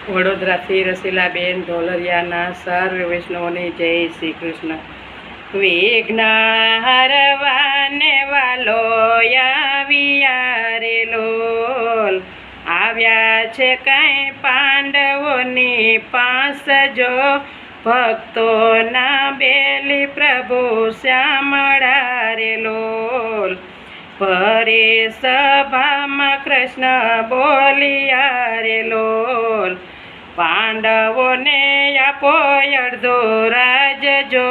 વડોદરાથી રસીલાબેન ઢોલરિયાના સર્વ વૈષ્ણવોને જય શ્રી કૃષ્ણ. વિઘ્ન હરવાને વાલો આવ્યા રે લોલ, આવ્યા છે કાંઈ પાંડવોની પાસ જો, ભક્તોના બેલી પ્રભુ શ્યામળા રે લોલ. ભરી સભામાં કૃષ્ણ બોલિયા રે લોલ, પાંડવોને આપો અડધો રાજ જો,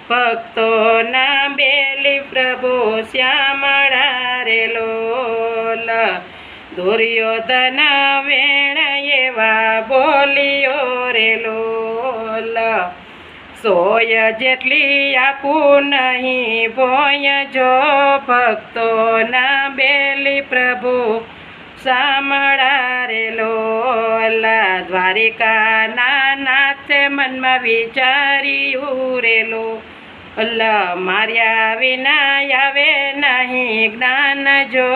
ભક્તોના બેલી પ્રભુ શ્યામળા રે લોલ. દુર્યોધન વેણ એવા બોલિયો રે લોલ, સોય જેટલી આપું નહીં ભોય જો, ભક્તોના બેલી પ્રભુ શામળા રે લોલ. દ્વારિકાના નાથે મનમાં વિચાર્યું રે લોલ, માર્યા વિના આવે નહીં જ્ઞાન જો,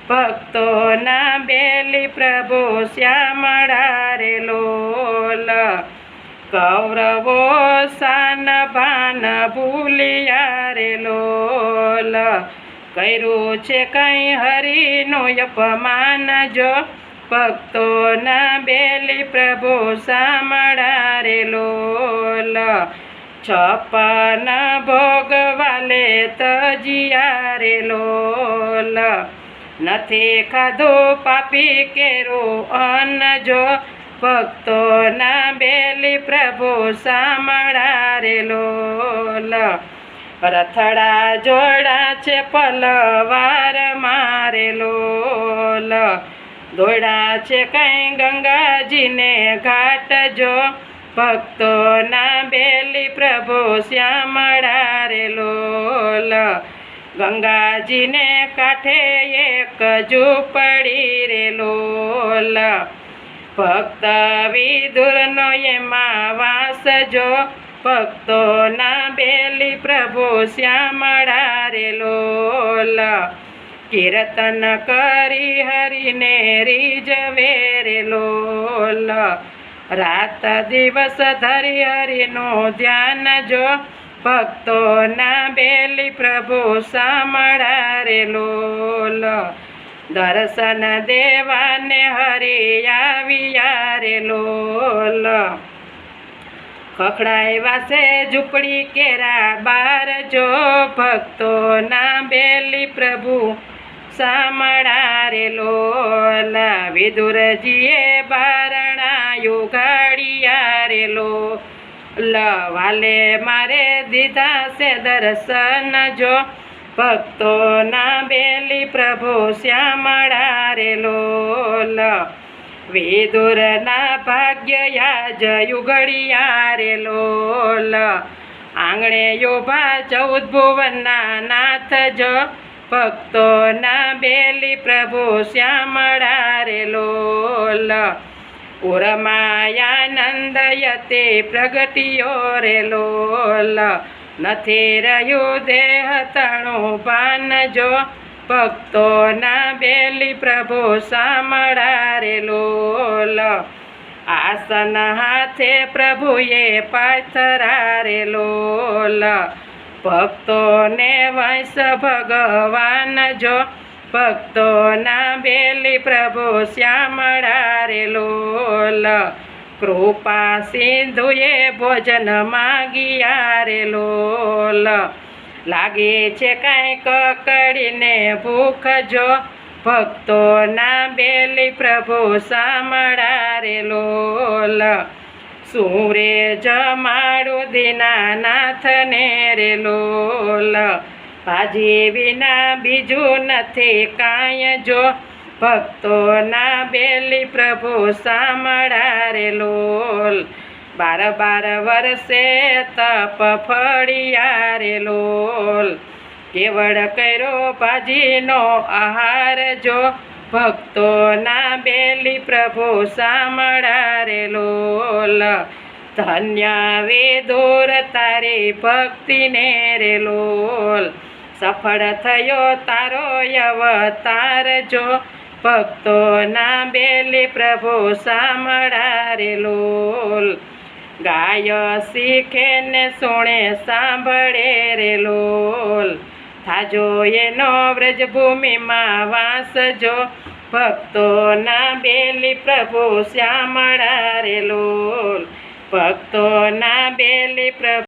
ભક્તોના બેલી પ્રભુ શ્યામળા રે લોલ. કૌરવો સાન ભાન ભૂલિયા રે લોલ, કર્યું છે કંઈ હરિનું અપમાન જો, ભક્તોના બેલી પ્રભુ શામળા રે લોલ. 56 ભોગ વાલે તજિયા રે લોલ, નથી ખાધું પાપી કેરું અન્ન જો, ભક્તોના બેલી પ્રભુ શામળા રે લોલ. રથડા જોડા છે પલવાર મારે લોલ, દોડા છે કંઈ ગંગાજીને ઘાટ જો, ભક્તોના બેલી પ્રભુ શ્યામળા રે લોલ. ગંગાજીને કાંઠે એક ઝૂંપડી રે લોલ, ભક્ત વિદુરનો એમાં વાસ જો, ભક્તોના બેલી પ્રભુ શ્યામળા રે લોલ. કીર્તન કરી હરિને રીઝવે રે લોલ, રાત દિવસ ધરી હરિનું ધ્યાન જો, ભક્તોના બેલી પ્રભુ શામળા રે લોલ. દર્શન દેવાને હરિ આવ્યા રે લોલ, ખખડાવ્યા છે ઝૂંપડી કેરા બાર જો, ભક્તોના બેલી પ્રભુ શામળા રે લોલ. વિદુરજીએ બારણા યુગાડિયા રે લોલ, વાલે મારે દીધા છે દર્શન જો, ભક્તોના બેલી પ્રભુ શ્યામળા રે લોલ. વિદુરના ભાગ્ય યાજ યુગડિયા રે લોલ, આંગણે યોભા 14 ભુવનના નાથ જો, ભક્તોના બેલી પ્રભુ શ્યામળા રે લોલ. ઉરમાયાનંદ યતે પ્રગટ્યો રે લોલ, નથી રહ્યું દેહ તણું ભાન જો, ભક્તોના બેલી પ્રભુ શામળા રે લોલ. આસન હાથે પ્રભુએ પાથરા રે લોલ, ભક્તોને વંશ ભગવાન જો, ભક્તોના બેલી પ્રભુ શ્યામળા રે લોલ. કૃપા સિંધુએ ભોજન માગ્યા રે લોલ, લાગે છે કાંઈ કકડીને ભૂખ જો, ભક્તોના બેલી પ્રભુ શામળા રે લોલ. સુરે જમાડું દીનાનાથને રે લોલ, ભાજી વિના બીજું નથી કાંઈ જો, ભક્તોના બેલી પ્રભુ શામળા રે લોલ. 12 વર્ષે તપ ફળિયા રે લોલ, કેવળ કર્યો ભાજીનો આહાર જો, ભક્તોના બેલી પ્રભુ શામળા રે લોલ. ધન્ય વિદુર તારી ભક્તિને રે લોલ, સફળ થયો તારો અવતાર જો, ભક્તોના બેલી પ્રભુ સાંભળા રે લોલ. ગાય શીખે ને સુણે સાંભળે રે લોલ. થાજો એનો વ્રજભૂમિમાં વાસજો, ભક્તોના બેલી પ્રભુ શ્યામળા રે લોલ. ભક્તોના બેલી પ્રભુ